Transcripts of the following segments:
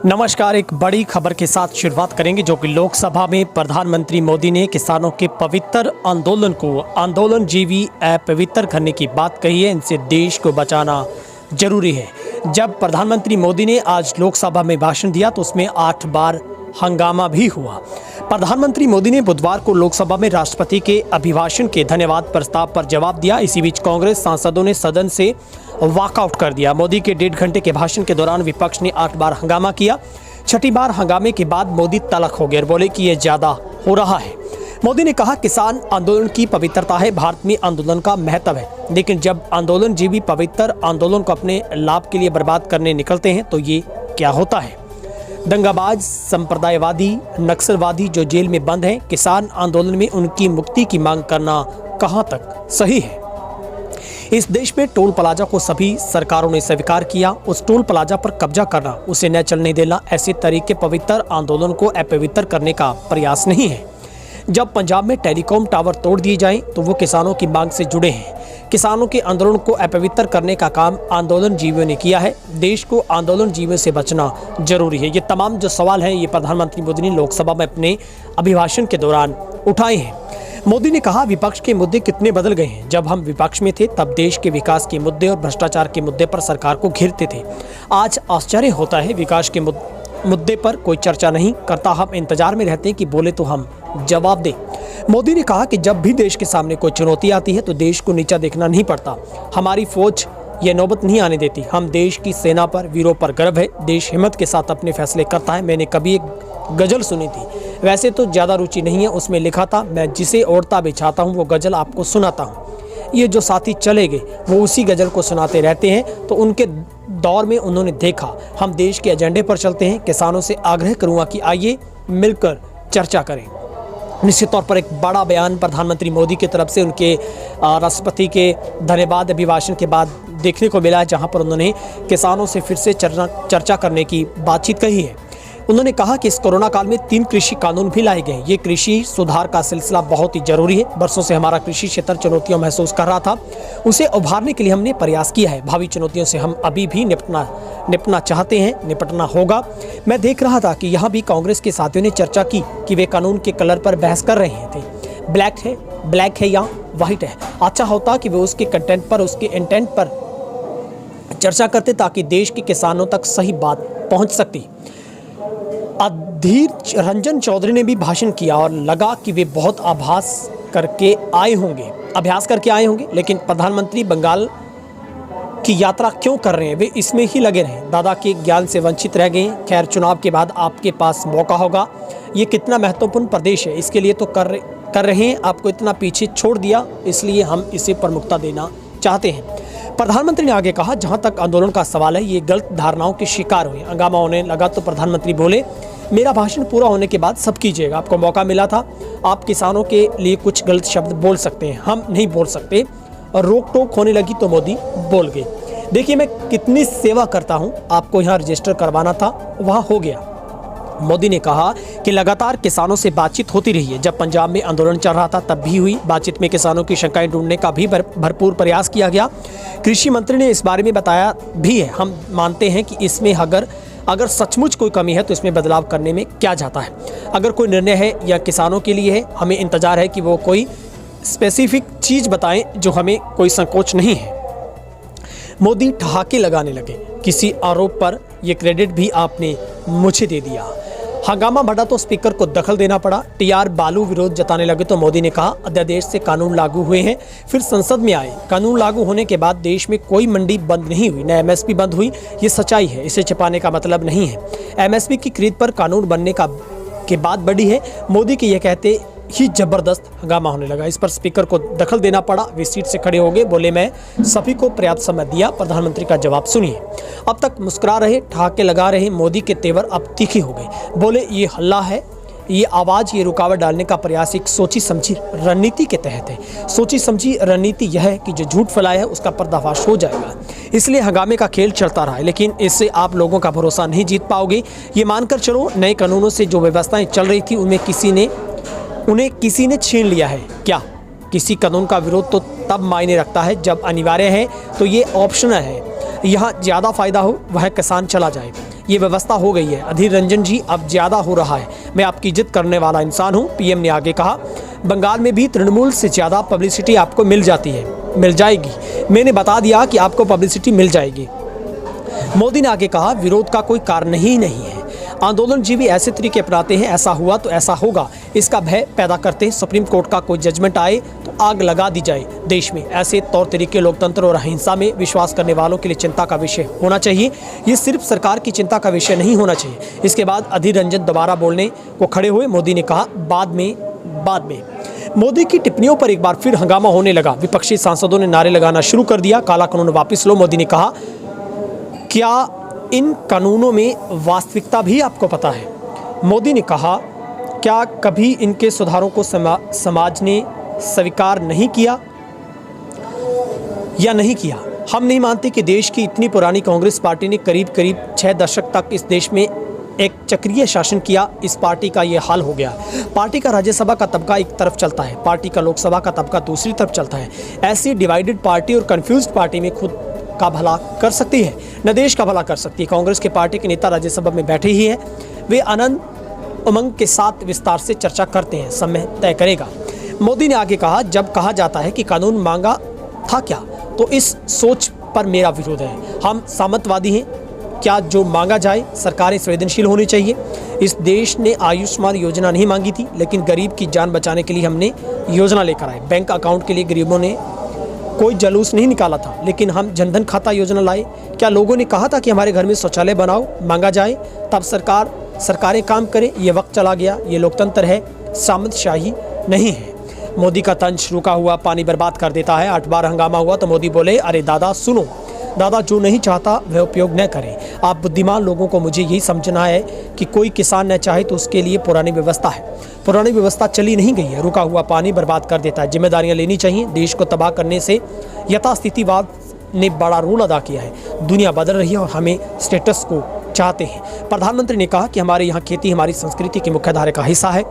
नमस्कार। एक बड़ी खबर के साथ शुरुआत करेंगे जो कि लोकसभा में प्रधानमंत्री मोदी ने किसानों के पवित्र आंदोलन को आंदोलन जीवी अपवित्र करने की बात कही है। इनसे देश को बचाना जरूरी है। जब प्रधानमंत्री मोदी ने आज लोकसभा में भाषण दिया तो उसमें 8 बार हंगामा भी हुआ। प्रधानमंत्री मोदी ने बुधवार को लोकसभा में राष्ट्रपति के अभिभाषण के धन्यवाद प्रस्ताव पर जवाब दिया। इसी बीच कांग्रेस सांसदों ने सदन से वॉकआउट कर दिया। मोदी के 1.5 घंटे के भाषण के दौरान विपक्ष ने 8 बार हंगामा किया। 6ठी बार हंगामे के बाद मोदी तल्ख हो गए और बोले कि यह ज्यादा हो रहा है। मोदी ने कहा, किसान आंदोलन की पवित्रता है, भारत में आंदोलन का महत्व है, लेकिन जब आंदोलन जीवी पवित्र आंदोलन को अपने लाभ के लिए बर्बाद करने निकलते हैं तो ये क्या होता है। दंगाबाज, संप्रदायवादी, नक्सलवादी जो जेल में बंद हैं, किसान आंदोलन में उनकी मुक्ति की मांग करना कहां तक सही है। इस देश में टोल प्लाजा को सभी सरकारों ने स्वीकार किया। उस टोल प्लाजा पर कब्जा करना, उसे न चलने देना, ऐसे तरीके पवित्र आंदोलन को अपवित्र करने का प्रयास नहीं है। जब पंजाब में टेलीकॉम टावर तोड़ दिए जाएं तो वो किसानों की मांग से जुड़े हैं। किसानों के आंदोलन को अपवित्र करने का काम आंदोलन जीवियों ने किया है। देश को आंदोलन जीवियों से बचना जरूरी है। ये तमाम जो सवाल हैं ये प्रधानमंत्री मोदी ने लोकसभा में अपने अभिभाषण के दौरान उठाए हैं। मोदी ने कहा, विपक्ष के मुद्दे कितने बदल गए हैं। जब हम विपक्ष में थे तब देश के विकास के मुद्दे और भ्रष्टाचार के मुद्दे पर सरकार को घेरते थे। आज आश्चर्य होता है, विकास के मुद्दे पर कोई चर्चा नहीं करता। हम इंतजार में रहते हैं कि बोले तो हम जवाब दें। मोदी ने कहा कि जब भी देश के सामने कोई चुनौती आती है तो देश को नीचा देखना नहीं पड़ता। हमारी फौज ये नौबत नहीं आने देती। हम देश की सेना पर, वीरों पर गर्व है। देश हिम्मत के साथ अपने फैसले करता है। मैंने कभी एक गजल सुनी थी, वैसे तो ज़्यादा रुचि नहीं है। उसमें लिखा था, मैं जिसे ओढ़ता बिछाता हूँ वो गजल आपको सुनाता हूँ। ये जो साथी चले गए वो उसी गजल को सुनाते रहते हैं। तो उनके दौर में उन्होंने देखा। हम देश के एजेंडे पर चलते हैं। किसानों से आग्रह करूँगा कि आइए मिलकर चर्चा करें। निश्चित तौर पर एक बड़ा बयान प्रधानमंत्री मोदी की तरफ से उनके राष्ट्रपति के धन्यवाद अभिभाषण के बाद देखने को मिला है, जहां पर उन्होंने किसानों से फिर से चर्चा करने की बातचीत कही है। उन्होंने कहा कि इस कोरोना काल में 3 कृषि कानून भी लाए गए। ये कृषि सुधार का सिलसिला बहुत ही जरूरी है। वर्षों से हमारा कृषि क्षेत्र चुनौतियां महसूस कर रहा था, उसे उभारने के लिए हमने प्रयास किया है। भावी चुनौतियों से हम अभी भी निपटना चाहते हैं, निपटना होगा। मैं देख रहा था कि यहाँ भी कांग्रेस के साथियों ने चर्चा की कि वे कानून के कलर पर बहस कर रहे थे। ब्लैक है या वाइट है। अच्छा होता कि वे उसके कंटेंट पर, उसके इंटेंट पर चर्चा करते ताकि देश के किसानों तक सही बात पहुँच सकती। अधीर रंजन चौधरी ने भी भाषण किया और लगा कि वे बहुत अभ्यास करके आए होंगे, लेकिन प्रधानमंत्री बंगाल की यात्रा क्यों कर रहे हैं, वे इसमें ही लगे रहे। दादा के ज्ञान से वंचित रह गए। खैर, चुनाव के बाद आपके पास मौका होगा। ये कितना महत्वपूर्ण प्रदेश है, इसके लिए तो कर रहे हैं। आपको इतना पीछे छोड़ दिया, इसलिए हम इसे प्रमुखता देना चाहते हैं। प्रधानमंत्री ने आगे कहा, जहां तक आंदोलन का सवाल है, ये गलत धारणाओं के शिकार हुए। हंगामा होने लगा तो प्रधानमंत्री बोले, मेरा भाषण पूरा होने के बाद सब कीजिएगा। आपको मौका मिला था, आप किसानों के लिए कुछ गलत शब्द बोल सकते हैं, हम नहीं बोल सकते। और रोक टोक होने लगी तो मोदी बोल गए। देखिए, मैं कितनी सेवा करता हूं, आपको यहाँ रजिस्टर करवाना था, वहां हो गया। मोदी ने कहा कि लगातार किसानों से बातचीत होती रही है। जब पंजाब में आंदोलन चल रहा था तब भी हुई बातचीत में किसानों की शंकाएं ढूंढने का भी भरपूर प्रयास किया गया। कृषि मंत्री ने इस बारे में बताया भी है। हम मानते हैं कि इसमें अगर सचमुच कोई कमी है तो इसमें बदलाव करने में क्या जाता है। अगर कोई निर्णय है या किसानों के लिए है, हमें इंतजार है कि वो कोई स्पेसिफिक चीज़ बताएं, जो हमें कोई संकोच नहीं है। मोदी ठहाके लगाने लगे। किसी आरोप पर यह क्रेडिट भी आपने मुझे दे दिया। हंगामा बढ़ा तो स्पीकर को दखल देना पड़ा। टीआर बालू विरोध जताने लगे तो मोदी ने कहा, अध्यादेश से कानून लागू हुए हैं, फिर संसद में आए। कानून लागू होने के बाद देश में कोई मंडी बंद नहीं हुई, न एमएसपी बंद हुई। ये सच्चाई है, इसे छिपाने का मतलब नहीं है। एमएसपी की खरीद पर कानून बनने के बाद बड़ी है। मोदी के ये कहते ही जबरदस्त हंगामा होने लगा। इस पर स्पीकर को दखल देना पड़ा। वे सीट से खड़े हो गए, बोले, मैं सभी को पर्याप्त समय दिया। प्रधानमंत्री का जवाब सुनिए। अब तक मुस्कुरा रहे, ठहाके लगा रहे मोदी के तेवर अब तीखे हो गए। बोले, ये हल्ला है, ये आवाज़, ये रुकावट डालने का प्रयास एक सोची समझी रणनीति के तहत है। सोची समझी रणनीति यह है कि जो झूठ फैलाया है उसका पर्दाफाश हो जाएगा। इसलिए हंगामे का खेल चलता रहा है, लेकिन इससे आप लोगों का भरोसा नहीं जीत पाओगे। ये मानकर चलो, नए कानूनों से जो व्यवस्थाएं चल रही थी उन्हें किसी ने छीन लिया है क्या। किसी कानून का विरोध तो तब मायने रखता है जब अनिवार्य है, तो ये ऑप्शनल है। यहाँ ज़्यादा फायदा हो वह किसान चला जाए। ये व्यवस्था हो गई है। अधीर रंजन जी, अब ज़्यादा हो रहा है। मैं आपकी इज्जत करने वाला इंसान हूँ। पीएम ने आगे कहा, बंगाल में भी तृणमूल से ज़्यादा पब्लिसिटी आपको मिल जाएगी। मैंने बता दिया कि आपको पब्लिसिटी मिल जाएगी। मोदी ने आगे कहा, विरोध का कोई कारण ही नहीं है। आंदोलनजीवी ऐसे तरीके अपनाते हैं, ऐसा हुआ तो ऐसा होगा, इसका भय पैदा करते हैं। सुप्रीम कोर्ट का कोई जजमेंट आए तो आग लगा दी जाए। देश में ऐसे तौर तरीके लोकतंत्र और अहिंसा में विश्वास करने वालों के लिए चिंता का विषय होना चाहिए। ये सिर्फ सरकार की चिंता का विषय नहीं होना चाहिए। इसके बाद अधीर रंजन दोबारा बोलने को खड़े हुए। मोदी ने कहा, बाद में। मोदी की टिप्पणियों पर एक बार फिर हंगामा होने लगा। विपक्षी सांसदों ने नारे लगाना शुरू कर दिया, काला कानून वापस लो। मोदी ने कहा, क्या इन कानूनों में वास्तविकता भी आपको पता है? मोदी ने कहा, क्या कभी इनके सुधारों को समाज ने स्वीकार नहीं किया या नहीं किया? हम नहीं मानते कि देश की इतनी पुरानी कांग्रेस पार्टी ने करीब 6 दशक तक इस देश में एक चक्रीय शासन किया। इस पार्टी का ये हाल हो गया। पार्टी का राज्यसभा का तबका एक तरफ चलता है, पार्टी का लोकसभा का तबका दूसरी तरफ चलता है। ऐसी डिवाइडेड पार्टी और कंफ्यूज्ड पार्टी में खुद का भला कर सकती है, न देश का भला कर सकती है। कांग्रेस के पार्टी के नेता राज्यसभा में बैठे ही हैं। वे आनंद उमंग के साथ विस्तार से चर्चा करते हैं, समय तय करेगा। मोदी ने आगे कहा, जब कहा जाता है कि कानून मांगा था क्या, तो इस सोच पर मेरा विरोध है। हम सामंतवादी हैं क्या? जो मांगा जाए, सरकारें संवेदनशील होनी चाहिए। इस देश ने आयुष्मान योजना नहीं मांगी थी, लेकिन गरीब की जान बचाने के लिए हमने योजना लेकर आए। बैंक अकाउंट के लिए गरीबों ने कोई जुलूस नहीं निकाला था, लेकिन हम जनधन खाता योजना लाए। क्या लोगों ने कहा था कि हमारे घर में शौचालय बनाओ, मांगा जाए, तब सरकारें काम करें? ये वक्त चला गया। ये लोकतंत्र है, सामंतशाही नहीं है। मोदी का तंज रुका हुआ पानी बर्बाद कर देता है। 8 बार हंगामा हुआ तो मोदी बोले, अरे दादा सुनो, दादा जो नहीं चाहता वह उपयोग न करें। आप बुद्धिमान लोगों को मुझे यही समझना है कि कोई किसान न चाहे तो उसके लिए पुरानी व्यवस्था है। पुरानी व्यवस्था चली नहीं गई है। रुका हुआ पानी बर्बाद कर देता है। जिम्मेदारियां लेनी चाहिए। देश को तबाह करने से यथास्थितिवाद ने बड़ा रोल अदा किया है। दुनिया बदल रही है और हमें स्टेटस को चाहते हैं। प्रधानमंत्री ने कहा कि हमारे यहाँ खेती हमारी संस्कृति की मुख्यधारा का हिस्सा है।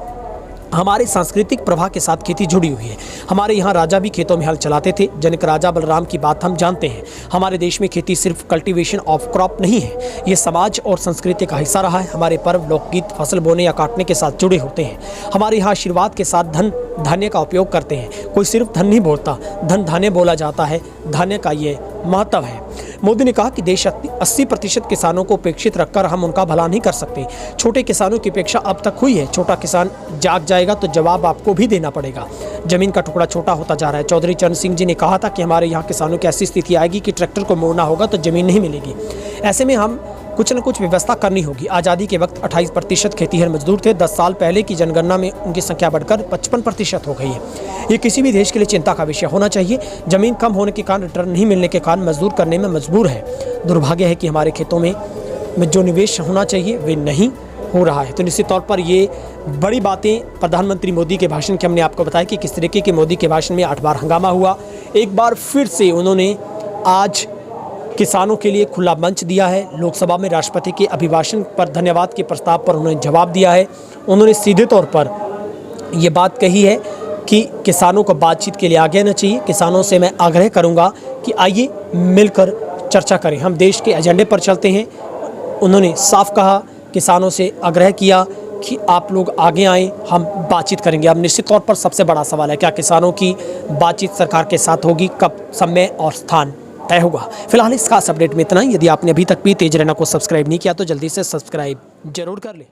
हमारे सांस्कृतिक प्रवाह के साथ खेती जुड़ी हुई है। हमारे यहाँ राजा भी खेतों में हल चलाते थे। जनक राजा बलराम की बात हम जानते हैं। हमारे देश में खेती सिर्फ कल्टीवेशन ऑफ क्रॉप नहीं है, ये समाज और संस्कृति का हिस्सा रहा है। हमारे पर्व, लोकगीत फसल बोने या काटने के साथ जुड़े होते हैं। हमारे यहाँ आशीर्वाद के साथ धन धान्य का उपयोग करते हैं। कोई सिर्फ धन नहीं बोलता, धन धान्य बोला जाता है। धान्य का ये महत्व है। मोदी ने कहा कि देश 80% किसानों को उपेक्षित रखकर हम उनका भला नहीं कर सकते। छोटे किसानों की उपेक्षा अब तक हुई है। छोटा किसान जाग जाएगा तो जवाब आपको भी देना पड़ेगा। जमीन का टुकड़ा छोटा होता जा रहा है। चौधरी चरण सिंह जी ने कहा था कि हमारे यहाँ किसानों की ऐसी स्थिति आएगी कि ट्रैक्टर को मोड़ना होगा तो जमीन नहीं मिलेगी। ऐसे में हम कुछ न कुछ व्यवस्था करनी होगी। आज़ादी के वक्त 28% खेतीहर मजदूर थे। 10 साल पहले की जनगणना में उनकी संख्या बढ़कर 55% हो गई है। ये किसी भी देश के लिए चिंता का विषय होना चाहिए। जमीन कम होने के कारण, रिटर्न नहीं मिलने के कारण मजदूर करने में मजबूर है। दुर्भाग्य है कि हमारे खेतों में जो निवेश होना चाहिए वे नहीं हो रहा है। तो निश्चित तौर पर ये बड़ी बातें प्रधानमंत्री मोदी के भाषण के हमने आपको बताया कि किस तरीके के मोदी के भाषण में 8 बार हंगामा हुआ। एक बार फिर से उन्होंने आज किसानों के लिए खुला मंच दिया है। लोकसभा में राष्ट्रपति के अभिभाषण पर धन्यवाद के प्रस्ताव पर उन्होंने जवाब दिया है। उन्होंने सीधे तौर पर ये बात कही है कि किसानों को बातचीत के लिए आगे आना चाहिए। किसानों से मैं आग्रह करूंगा कि आइए मिलकर चर्चा करें, हम देश के एजेंडे पर चलते हैं। उन्होंने साफ कहा, किसानों से आग्रह किया कि आप लोग आगे आएँ, हम बातचीत करेंगे। अब निश्चित तौर पर सबसे बड़ा सवाल है, क्या किसानों की बातचीत सरकार के साथ होगी? कब समय और स्थान तय होगा? फिलहाल इस खास अपडेट में इतना ही। यदि आपने अभी तक भी तेज रहना को सब्सक्राइब नहीं किया तो जल्दी से सब्सक्राइब जरूर कर लें।